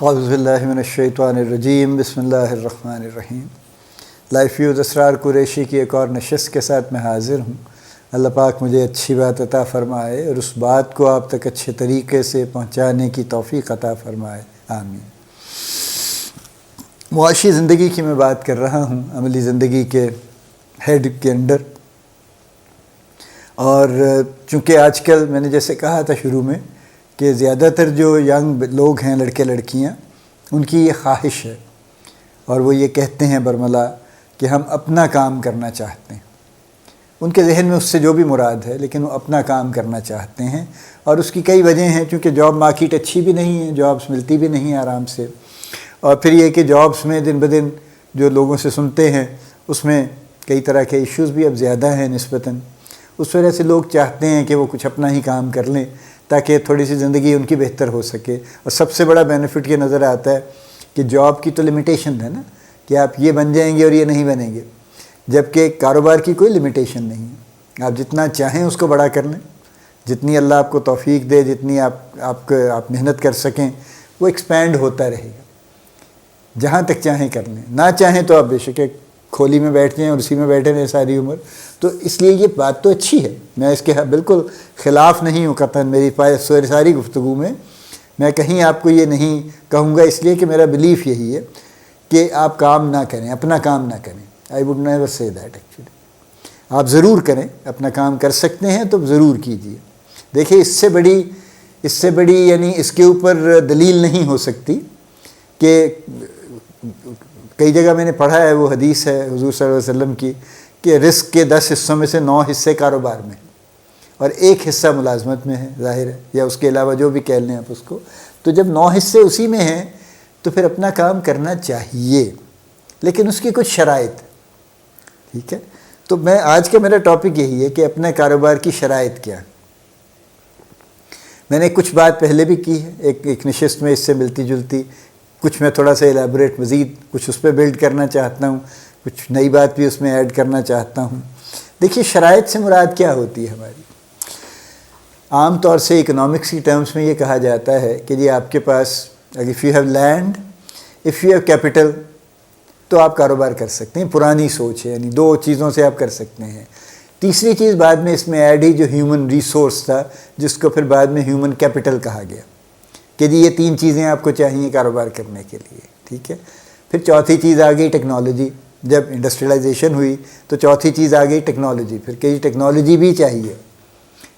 اعوذ باللہ من الشیطان الرجیم، بسم اللہ الرحمن الرحیم۔ لائف ویوز اسرار قریشی کی ایک اور نشست کے ساتھ میں حاضر ہوں۔ اللہ پاک مجھے اچھی بات عطا فرمائے اور اس بات کو آپ تک اچھے طریقے سے پہنچانے کی توفیق عطا فرمائے، آمین۔ معاشی زندگی کی میں بات کر رہا ہوں، عملی زندگی کے ہیڈ کے انڈر، اور چونکہ آج کل میں نے جیسے کہا تھا شروع میں کہ زیادہ تر جو ینگ لوگ ہیں، لڑکے لڑکیاں، ان کی یہ خواہش ہے اور وہ یہ کہتے ہیں برملا کہ ہم اپنا کام کرنا چاہتے ہیں۔ ان کے ذہن میں اس سے جو بھی مراد ہے، لیکن وہ اپنا کام کرنا چاہتے ہیں، اور اس کی کئی وجہیں ہیں۔ چونکہ جاب مارکیٹ اچھی بھی نہیں ہے، جابس ملتی بھی نہیں ہیں آرام سے، اور پھر یہ کہ جابس میں دن بدن جو لوگوں سے سنتے ہیں اس میں کئی طرح کے ایشوز بھی اب زیادہ ہیں نسبتاً۔ اس وجہ سے لوگ چاہتے ہیں کہ وہ کچھ اپنا ہی کام کر لیں تاکہ تھوڑی سی زندگی ان کی بہتر ہو سکے۔ اور سب سے بڑا بینیفٹ یہ نظر آتا ہے کہ جاب کی تو لمیٹیشن ہے نا، کہ آپ یہ بن جائیں گے اور یہ نہیں بنیں گے، جبکہ کاروبار کی کوئی لمیٹیشن نہیں ہے۔ آپ جتنا چاہیں اس کو بڑا کر لیں، جتنی اللہ آپ کو توفیق دے، جتنی آپ محنت کر سکیں، وہ ایکسپینڈ ہوتا رہے گا، جہاں تک چاہیں کر لیں۔ نہ چاہیں تو آپ بے شک کھولی میں بیٹھ جائیں اور اسی میں بیٹھے رہیں ساری عمر۔ تو اس لیے یہ بات تو اچھی ہے، میں اس کے بالکل خلاف نہیں ہوں قطعاً۔ میری ساری گفتگو میں کہیں آپ کو یہ نہیں کہوں گا، اس لیے کہ میرا بلیف یہی ہے کہ آپ کام نہ کریں، اپنا کام نہ کریں۔ آئی وڈ نیور سے دیٹ ایکچولی۔ آپ ضرور کریں، اپنا کام کر سکتے ہیں تو ضرور کیجیے۔ دیکھیں اس سے بڑی یعنی اس کے اوپر دلیل نہیں ہو سکتی کہ کئی جگہ میں نے پڑھا ہے، وہ حدیث ہے حضور صلی اللہ علیہ وسلم کی کہ رزق کے 10 حصوں میں سے 9 حصے کاروبار میں اور 1 حصہ ملازمت میں ہے، ظاہر ہے، یا اس کے علاوہ جو بھی کہہ لیں آپ اس کو۔ تو جب 9 حصے اسی میں ہیں تو پھر اپنا کام کرنا چاہیے، لیکن اس کی کچھ شرائط، ٹھیک ہے۔ تو آج کا میرا ٹاپک یہی ہے کہ اپنے کاروبار کی شرائط کیا۔ میں نے کچھ بات پہلے بھی کی ہے ایک نشست میں، اس سے ملتی جلتی، کچھ میں تھوڑا سا ایلیبوریٹ مزید کچھ اس پہ بلڈ کرنا چاہتا ہوں، کچھ نئی بات بھی اس میں ایڈ کرنا چاہتا ہوں۔ دیکھیے شرائط سے مراد کیا ہوتی ہے ہماری؟ عام طور سے اکنامکس کی ٹرمز میں یہ کہا جاتا ہے کہ جی آپ کے پاس if you have land, if you have capital, تو آپ کاروبار کر سکتے ہیں۔ پرانی سوچ ہے، یعنی 2 چیزوں سے آپ کر سکتے ہیں۔ تیسری چیز بعد میں اس میں ایڈ ہی جو ہیومن ریسورس تھا، جس کو پھر بعد میں ہیومن کیپٹل کہا گیا، کہ جی یہ 3 چیزیں آپ کو چاہیے کاروبار کرنے کے لیے، ٹھیک ہے۔ پھر چوتھی چیز آ گئی ٹیکنالوجی۔ جب انڈسٹریلائزیشن ہوئی تو چوتھی چیز آ گئی ٹیکنالوجی، پھر کہ ٹیکنالوجی بھی چاہیے،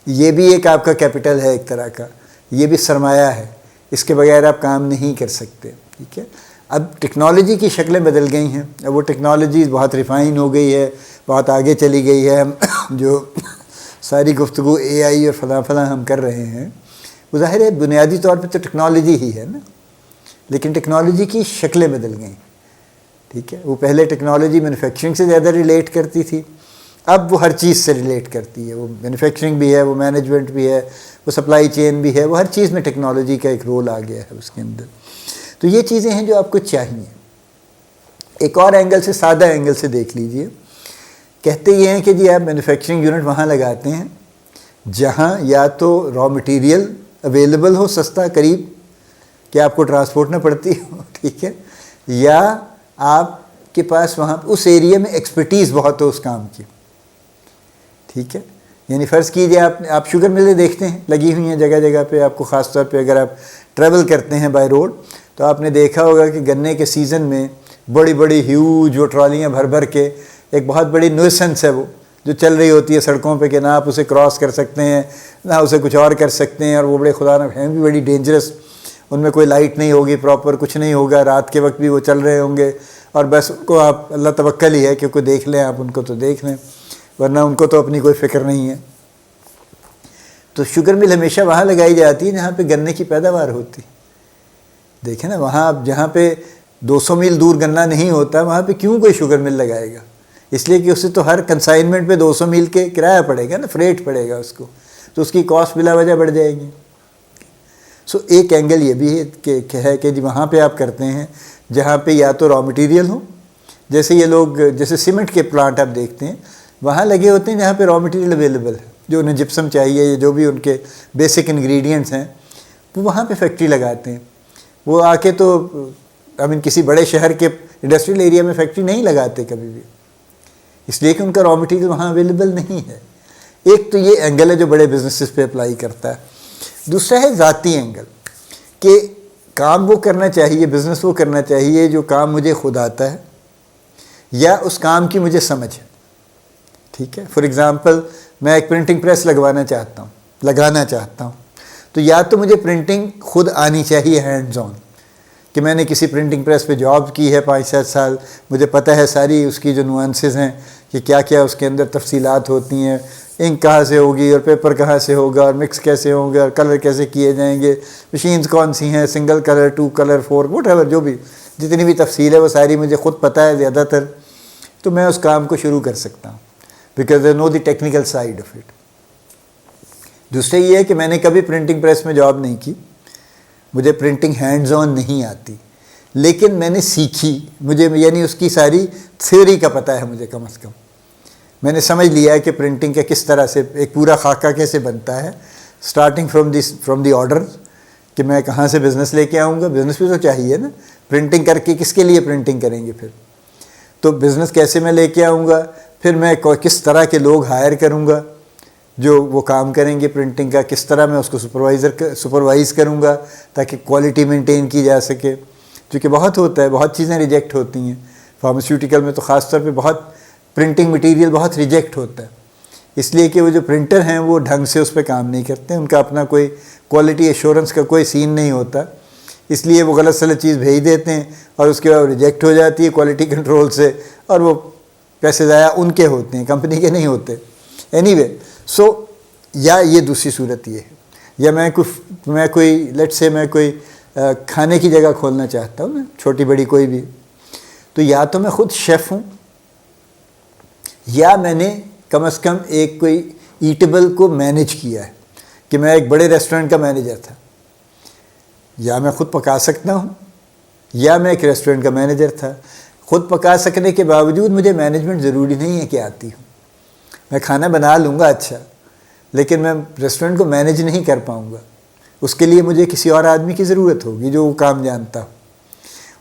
یہ بھی ایک آپ کا کیپٹل ہے ایک طرح کا، یہ بھی سرمایہ ہے، اس کے بغیر آپ کام نہیں کر سکتے، ٹھیک ہے۔ اب ٹیکنالوجی کی شکلیں بدل گئی ہیں، اب وہ ٹیکنالوجی بہت ریفائن ہو گئی ہے، بہت آگے چلی گئی ہے۔ جو ساری گفتگو اے آئی اور فلاں فلاں ہم کر رہے ہیں، وہ ظاہر ہے بنیادی طور پہ تو ٹیکنالوجی ہی ہے نا، لیکن ٹیکنالوجی کی شکلیں بدل گئیں، ٹھیک ہے۔ وہ پہلے ٹیکنالوجی مینوفیکچرنگ سے زیادہ ریلیٹ کرتی تھی، اب وہ ہر چیز سے ریلیٹ کرتی ہے۔ وہ مینوفیکچرنگ بھی ہے، وہ مینجمنٹ بھی ہے، وہ سپلائی چین بھی ہے، وہ ہر چیز میں ٹیکنالوجی کا ایک رول آ گیا ہے اس کے اندر۔ تو یہ چیزیں ہیں جو آپ کو چاہیے۔ ایک اور اینگل سے، سادہ اینگل سے دیکھ لیجئے، کہتے یہ ہیں کہ جی آپ مینوفیکچرنگ یونٹ وہاں لگاتے ہیں جہاں یا تو را مٹیریل اویلیبل ہو سستا قریب کہ آپ کو ٹرانسپورٹ نہ پڑتی ہو، ٹھیک ہے، یا آپ کے پاس وہاں اس ایریا میں ایکسپرٹیز بہت ہو اس کام کی، ٹھیک ہے۔ یعنی فرض کیجئے آپ شوگر ملیں دیکھتے ہیں لگی ہوئی ہیں جگہ جگہ پہ، آپ کو خاص طور پہ اگر آپ ٹریول کرتے ہیں بائی روڈ تو آپ نے دیکھا ہوگا کہ گنے کے سیزن میں بڑی بڑی ہیوج وہ ٹرالیاں بھر بھر کے، ایک بہت بڑی نویسنس ہے وہ جو چل رہی ہوتی ہے سڑکوں پہ، کہ نہ آپ اسے کراس کر سکتے ہیں نہ اسے کچھ اور کر سکتے ہیں، اور وہ بڑے خدا نہ ہیں بھی بڑی ڈینجرس۔ ان میں کوئی لائٹ نہیں ہوگی پراپر، کچھ نہیں ہوگا، رات کے وقت بھی وہ چل رہے ہوں گے، اور بس ان کو آپ اللہ توکل ہی ہے کہ کوئی دیکھ لیں، آپ ان کو تو دیکھ لیں، ورنہ ان کو تو اپنی کوئی فکر نہیں ہے۔ تو شوگر مل ہمیشہ وہاں لگائی جاتی ہے جہاں پہ گنے کی پیداوار ہوتی۔ دیکھیں نا، وہاں جہاں پہ 200 میل دور گنا نہیں ہوتا، وہاں پہ کیوں کوئی شوگر مل لگائے گا؟ اس لیے کہ اسے تو ہر کنسائنمنٹ پہ 200 میل کے کرایہ پڑے گا نا، فریٹ پڑے گا اس کو، تو اس کی کاسٹ بلا وجہ بڑھ جائے گی۔ سو ایک اینگل یہ بھی ہے کہ جی وہاں پہ آپ کرتے ہیں جہاں پہ یا تو را مٹیریل ہو، جیسے یہ لوگ جیسے سیمنٹ کے پلانٹ آپ دیکھتے ہیں وہاں لگے ہوتے ہیں جہاں پہ را مٹیریل اویلیبل ہے، جو انہیں جپسم چاہیے یا جو بھی ان کے بیسک انگریڈینٹس ہیں وہ وہاں پہ فیکٹری لگاتے ہیں۔ وہ آ کے تو کسی بڑے شہر کے انڈسٹریل ایریا میں فیکٹری نہیں لگاتے کبھی بھی، اس لیے کہ ان کا را مٹیریل وہاں اویلیبل نہیں ہے۔ ایک تو یہ اینگل ہے جو بڑے بزنسز پہ اپلائی کرتا ہے۔ دوسرا ہے ذاتی اینگل، کہ کام وہ کرنا چاہیے، بزنس وہ کرنا چاہیے جو کام مجھے خود آتا ہے یا اس کام کی مجھے سمجھ ہے، ٹھیک ہے۔ فار ایگزامپل میں ایک پرنٹنگ پریس لگانا چاہتا ہوں تو یا تو مجھے پرنٹنگ خود آنی چاہیے ہینڈز آن، کہ میں نے کسی پرنٹنگ پریس پہ جاب کی ہے 5-7 سال، مجھے پتہ ہے ساری اس کی جو نوانسز ہیں کہ کیا کیا اس کے اندر تفصیلات ہوتی ہیں، انک کہاں سے ہوگی اور پیپر کہاں سے ہوگا اور مکس کیسے ہوں گے اور کلر کیسے کیے جائیں گے، مشینز کون سی ہیں، single colour, 2 colour, 4، what ever, جو بھی جتنی بھی تفصیل ہے وہ ساری مجھے خود پتہ ہے زیادہ تر، تو میں اس کام کو شروع کر سکتا ہوں، because I know the technical side of it. دوسرا یہ ہے کہ میں نے کبھی پرنٹنگ پریس میں جاب نہیں کی، مجھے پرنٹنگ ہینڈز آن نہیں آتی، لیکن میں نے سیکھی، مجھے یعنی اس کی ساری تھیوری کا پتہ ہے مجھے، کم از کم میں نے سمجھ لیا ہے کہ پرنٹنگ کا کس طرح سے ایک پورا خاکہ کیسے بنتا ہے، اسٹارٹنگ فرام دی آرڈر، کہ میں کہاں سے بزنس لے کے آؤں گا، بزنس بھی تو چاہیے نا، پرنٹنگ کر کے کس کے لیے پرنٹنگ کریں گے پھر، تو بزنس کیسے میں لے کے آؤں گا، پھر میں کس طرح کے لوگ ہائر کروں گا جو وہ کام کریں گے پرنٹنگ کا، کس طرح میں اس کو سپروائز کروں گا تاکہ کوالٹی مینٹین کی جا سکے، کیونکہ بہت ہوتا ہے، بہت چیزیں ریجیکٹ ہوتی ہیں، فارماسیوٹیکل میں تو خاص طور پہ بہت پرنٹنگ مٹیریل بہت ریجیکٹ ہوتا ہے، اس لیے کہ وہ جو پرنٹر ہیں وہ ڈھنگ سے اس پہ کام نہیں کرتے، ان کا اپنا کوئی کوالٹی ایشورنس کا کوئی سین نہیں ہوتا، اس لیے وہ غلط سلط چیز بھیج دیتے ہیں اور اس کے بعد ریجیکٹ ہو جاتی ہے کوالٹی کنٹرول سے، اور وہ پیسے ضائع ان کے ہوتے ہیں، کمپنی کے نہیں ہوتے۔ اینی وے، سو یا یہ دوسری صورت یہ ہے، یا میں کوئی کھانے کی جگہ کھولنا چاہتا ہوں نا، چھوٹی بڑی کوئی بھی، تو یا تو میں خود شیف ہوں، یا میں نے کم از کم ایک کوئی ایٹیبل کو مینیج کیا ہے، کہ میں ایک بڑے ریسٹورنٹ کا مینیجر تھا، یا میں خود پکا سکتا ہوں، یا میں ایک ریسٹورنٹ کا مینیجر تھا۔ خود پکا سکنے کے باوجود مجھے مینجمنٹ ضروری نہیں ہے کہ آتی ہوں، میں کھانا بنا لوں گا اچھا، لیکن میں ریسٹورنٹ کو مینیج نہیں کر پاؤں گا، اس کے لیے مجھے کسی اور آدمی کی ضرورت ہوگی جو وہ کام جانتا ہو،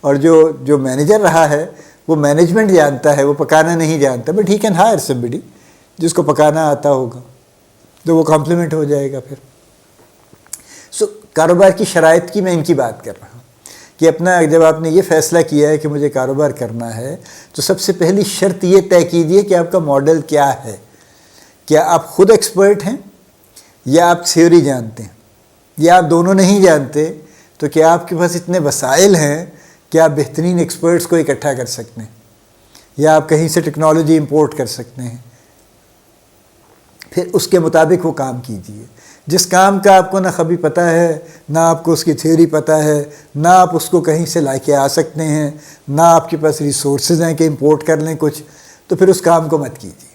اور جو مینیجر رہا ہے وہ مینجمنٹ جانتا ہے، وہ پکانا نہیں جانتا، but he can hire somebody جس کو پکانا آتا ہوگا، تو وہ کمپلیمنٹ ہو جائے گا پھر۔ سو کاروبار کی شرائط کی میں ان کی بات کر رہا ہوں کہ جب آپ نے یہ فیصلہ کیا ہے کہ مجھے کاروبار کرنا ہے، تو سب سے پہلی شرط یہ طے کیجیے کہ آپ کا ماڈل کیا ہے، کیا آپ خود ایکسپرٹ ہیں یا آپ تھیوری جانتے ہیں، یا آپ دونوں نہیں جانتے، تو کیا آپ کے پاس اتنے وسائل ہیں کہ آپ بہترین ایکسپرٹس کو اکٹھا کر سکتے ہیں، یا آپ کہیں سے ٹیکنالوجی امپورٹ کر سکتے ہیں، پھر اس کے مطابق وہ کام کیجیے۔ جس کام کا آپ کو نہ کبھی پتہ ہے، نہ آپ کو اس کی تھیوری پتہ ہے، نہ آپ اس کو کہیں سے لا کے آ سکتے ہیں، نہ آپ کے پاس ریسورسز ہیں کہ امپورٹ کر لیں کچھ، تو پھر اس کام کو مت کیجیے۔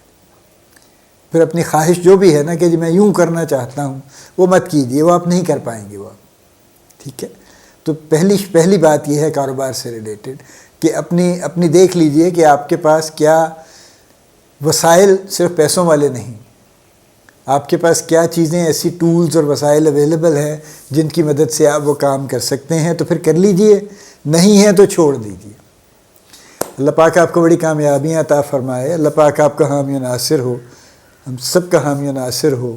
پھر اپنی خواہش جو بھی ہے نا کہ میں یوں کرنا چاہتا ہوں، وہ مت کیجیے، وہ آپ نہیں کر پائیں گے، وہ ٹھیک ہے۔ تو پہلی بات یہ ہے کاروبار سے ریلیٹڈ کہ اپنی دیکھ لیجئے کہ آپ کے پاس کیا وسائل، صرف پیسوں والے نہیں، آپ کے پاس کیا چیزیں، ایسی ٹولز اور وسائل اویلیبل ہیں جن کی مدد سے آپ وہ کام کر سکتے ہیں، تو پھر کر لیجئے، نہیں ہیں تو چھوڑ دیجئے۔ اللہ پاک آپ کو بڑی کامیابیاں عطا فرمائے، اللہ پاک آپ کا حامی و ناصر ہو، ہم سب کا حامی و ناصر ہو۔